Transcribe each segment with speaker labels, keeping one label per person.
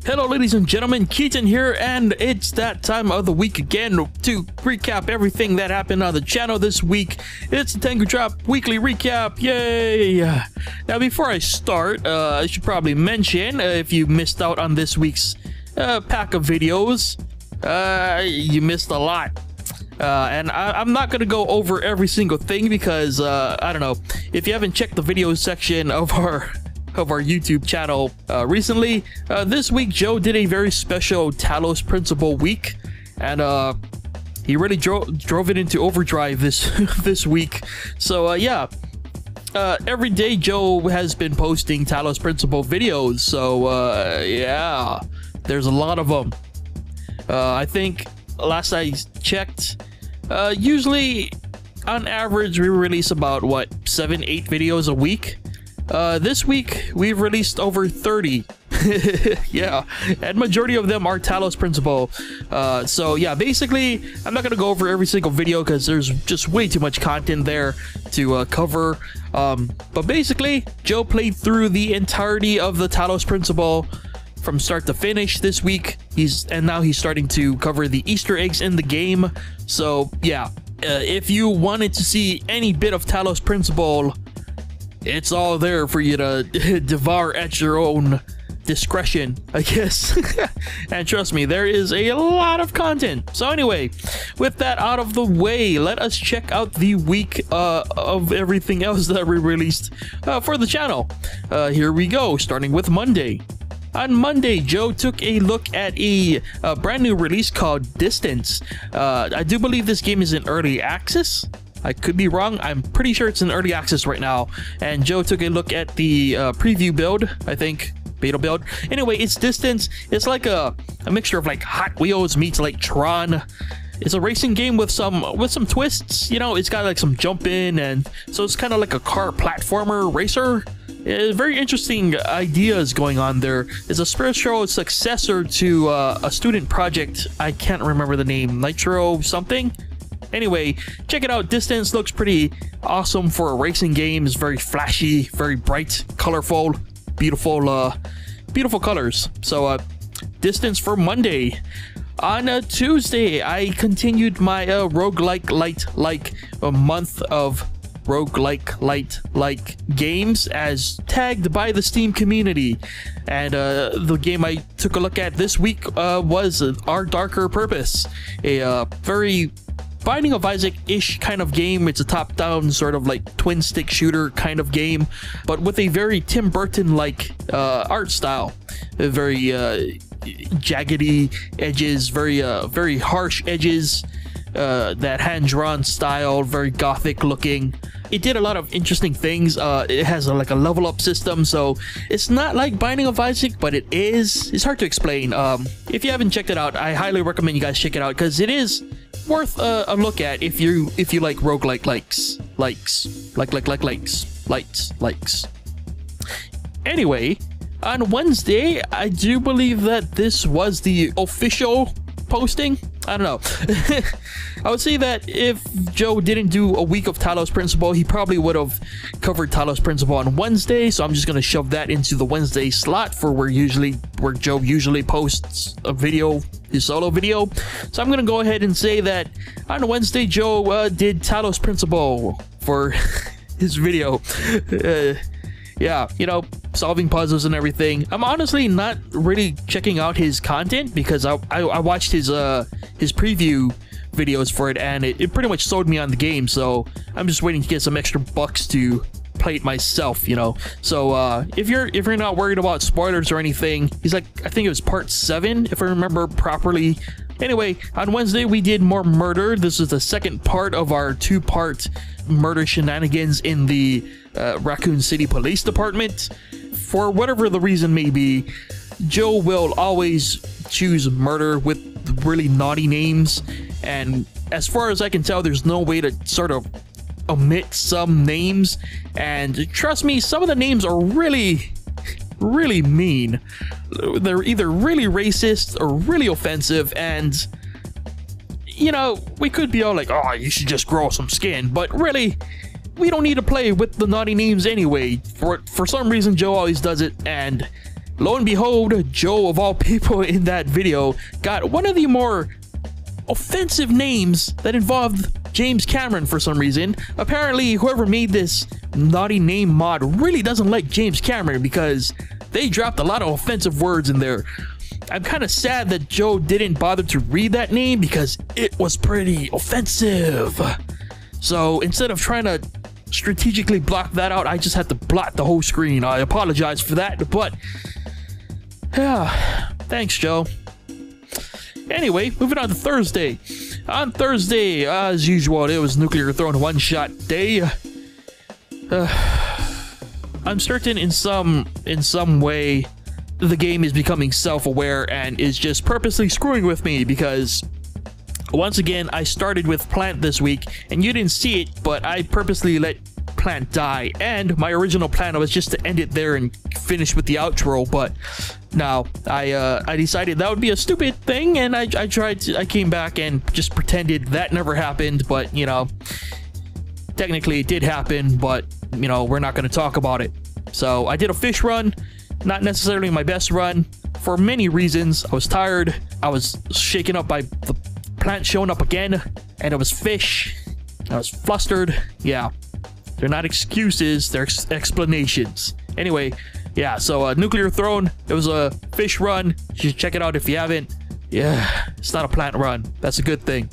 Speaker 1: Hello ladies and gentlemen, Keaton here, and it's that time of the week again to recap everything that happened on the channel this week. It's the Tengu Drop Weekly Recap, yay! Now before I start, I should probably mention, if you missed out on this week's pack of videos, you missed a lot. And I'm not going to go over every single thing because, I don't know, if you haven't checked the videos section of our YouTube channel recently, this week Joe did a very special Talos Principle week, and he really drove it into overdrive this week. So yeah, every day Joe has been posting Talos Principle videos, so yeah, there's a lot of them. I think last I checked, usually on average we release about what, 7-8 videos a week. This week we've released over 30. Yeah, and majority of them are Talos Principle. So yeah, basically I'm not gonna go over every single video because there's just way too much content there to cover. But basically Joe played through the entirety of the Talos Principle from start to finish this week. Now he's starting to cover the Easter eggs in the game. So yeah, if you wanted to see any bit of Talos Principle, it's all there for you to devour at your own discretion, I guess. And trust me, there is a lot of content. So anyway, with that out of the way, let us check out the week of everything else that we released for the channel. Here we go, starting with Monday. On Monday, Joe took a look at a brand new release called Distance. I do believe this game is in early access. I could be wrong. I'm pretty sure it's in early access right now. And Joe took a look at the preview build, I think, beta build. Anyway, it's Distance. It's like a mixture of like Hot Wheels meets like Tron. It's a racing game with some twists. You know, it's got like some jumping, and so it's kind of like a car platformer racer. Very interesting ideas going on there. It's a spiritual successor to a student project. I can't remember the name. Nitro something. Anyway, check it out. Distance looks pretty awesome for a racing game. It's very flashy, very bright, colorful, beautiful, beautiful colors. So, Distance for Monday. On a Tuesday, I continued my roguelike light month of roguelike light games as tagged by the Steam community. And the game I took a look at this week was Our Darker Purpose, a very Binding of Isaac-ish kind of game. It's a top-down sort of like twin-stick shooter kind of game, but with a very Tim Burton-like art style. Very jaggedy edges, very harsh edges, that hand-drawn style, very gothic looking. It did a lot of interesting things. It has like a level up system, so it's not like Binding of Isaac, but it is. It's hard to explain. If you haven't checked it out, I highly recommend you guys check it out because it is worth a look at if you like roguelike likes. Anyway, on Wednesday, I do believe that this was the official posting. I don't know. I would say that if Joe didn't do a week of Talos Principle, he probably would have covered Talos Principle on Wednesday, so I'm just going to shove that into the Wednesday slot for where Joe usually posts a video, his solo video. So I'm going to go ahead and say that on Wednesday, Joe did Talos Principle for his video. Yeah, you know, solving puzzles and everything. I'm honestly not really checking out his content because I watched his preview videos for it, and it pretty much sold me on the game, so I'm just waiting to get some extra bucks to play it myself, you know. So if you're not worried about spoilers or anything, he's like, I think it was part 7 if I remember properly. Anyway, on Wednesday we did more murder. This is the second part of our 2-part murder shenanigans in the Raccoon City Police Department. For whatever the reason may be, Joe will always choose murder with really naughty names, and as far as I can tell, there's no way to sort of omit some names. And trust me, some of the names are really mean. They're either really racist or really offensive, and you know, we could be all like, oh, you should just grow some skin, but really, we don't need to play with the naughty names anyway. For some reason, Joe always does it, and lo and behold, Joe, of all people in that video, got one of the more offensive names that involved James Cameron for some reason. Apparently, whoever made this naughty name mod really doesn't like James Cameron because they dropped a lot of offensive words in there. I'm kind of sad that Joe didn't bother to read that name because it was pretty offensive. So instead of trying to strategically block that out, I just had to blot the whole screen. I apologize for that, but yeah, thanks, Joe. Anyway, moving on to Thursday. On Thursday, as usual, it was Nuclear Throne one-shot day. I'm certain in some way the game is becoming self-aware and is just purposely screwing with me because once again I started with Plant this week and you didn't see it, but I purposely let Plant die, and my original plan was just to end it there and finish with the outro, but now I decided that would be a stupid thing, and I came back and just pretended that never happened, but you know, technically it did happen, but you know, we're not going to talk about it. So I did a fish run, not necessarily my best run for many reasons. I was tired, I was shaken up by the Plant showing up again, and it was fish. I was flustered. Yeah, they're not excuses, they're explanations. Anyway, yeah, so Nuclear Throne, it was a fish run. You should check it out if you haven't. Yeah, it's not a Plant run. That's a good thing.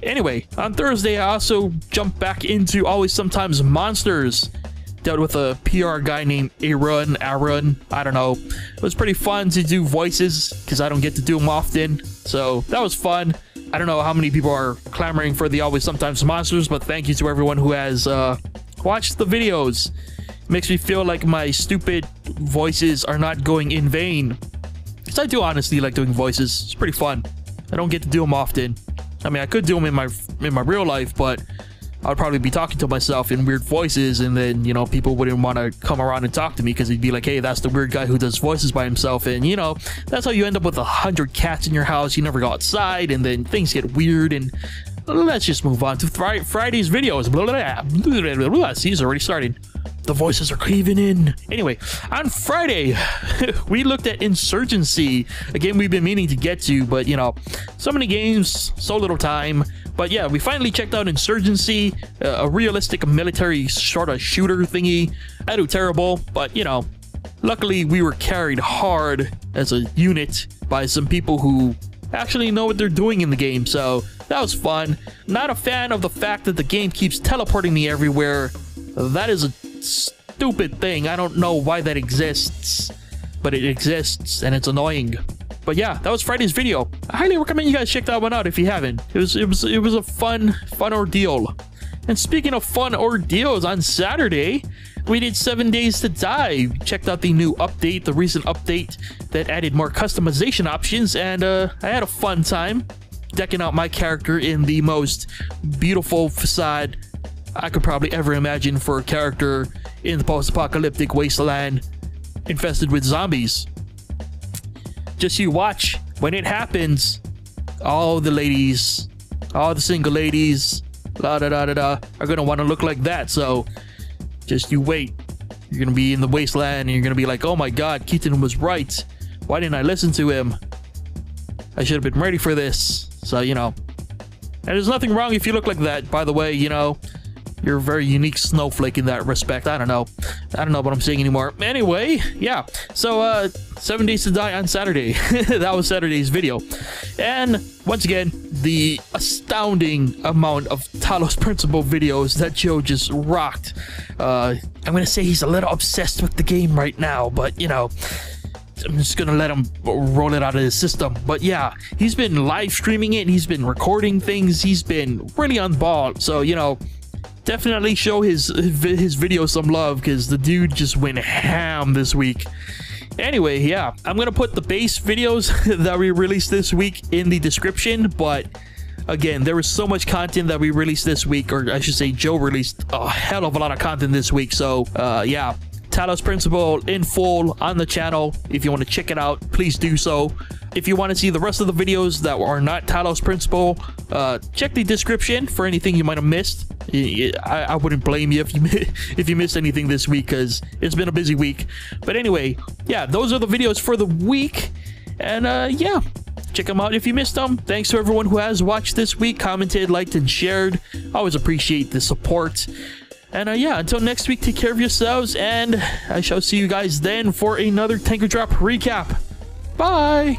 Speaker 1: Anyway, on Thursday, I also jumped back into Always Sometimes Monsters. Dealt with a PR guy named Aaron, I don't know. It was pretty fun to do voices because I don't get to do them often. So that was fun. I don't know how many people are clamoring for the Always Sometimes Monsters, but thank you to everyone who has watched the videos. It makes me feel like my stupid voices are not going in vain. Because I do honestly like doing voices. It's pretty fun. I don't get to do them often. I mean, I could do them in my real life, but I'd probably be talking to myself in weird voices, and then, you know, people wouldn't want to come around and talk to me because he'd be like, hey, that's the weird guy who does voices by himself. And, you know, that's how you end up with 100 cats in your house. You never go outside, and then things get weird. And let's just move on to Friday's videos. See, it's already starting. The voices are caving in. Anyway, on Friday, we looked at Insurgency, a game we've been meaning to get to, but, you know, so many games, so little time. But yeah, we finally checked out Insurgency, a realistic military sort of shooter thingy. I do terrible, but, you know, luckily we were carried hard as a unit by some people who actually know what they're doing in the game, so that was fun. Not a fan of the fact that the game keeps teleporting me everywhere. That is a stupid thing. I don't know why that exists, but it exists and it's annoying. But yeah, that was Friday's video. I highly recommend you guys check that one out if you haven't. It was a fun ordeal. And speaking of fun ordeals, on Saturday we did 7 Days to Die. Checked out the new update, the recent update that added more customization options, and I had a fun time decking out my character in the most beautiful facade I could probably ever imagine for a character in the post-apocalyptic wasteland infested with zombies. Just you watch when it happens. All the ladies, all the single ladies, are gonna want to look like that. So just you wait. You're gonna be in the wasteland and you're gonna be like, oh my god, Keaton was right. Why didn't I listen to him? I should have been ready for this. So, you know, and there's nothing wrong if you look like that, by the way. You know, you're a very unique snowflake in that respect. I don't know what I'm saying anymore. Anyway, yeah, so 7 Days to Die on Saturday. That was Saturday's video. And once again, the astounding amount of Talos Principle videos that Joe just rocked. I'm gonna say he's a little obsessed with the game right now, but you know, I'm just gonna let him roll it out of his system. But yeah, he's been live streaming it, he's been recording things, he's been really on ball. So, you know, definitely show his video some love, because the dude just went ham this week. Anyway, yeah, I'm gonna put the base videos that we released this week in the description, but again, there was so much content that we released this week, or I should say Joe released a hell of a lot of content this week. So yeah, Talos Principle in full on the channel. If you want to check it out, please do so. If you want to see the rest of the videos that are not Talos Principle, check the description for anything you might have missed. I wouldn't blame you if you missed anything this week, because it's been a busy week. But anyway, yeah, those are the videos for the week. And yeah, check them out if you missed them. Thanks to everyone who has watched this week, commented, liked, and shared. Always appreciate the support. And yeah, until next week, take care of yourselves, and I shall see you guys then for another Tengu Drop Recap. Bye!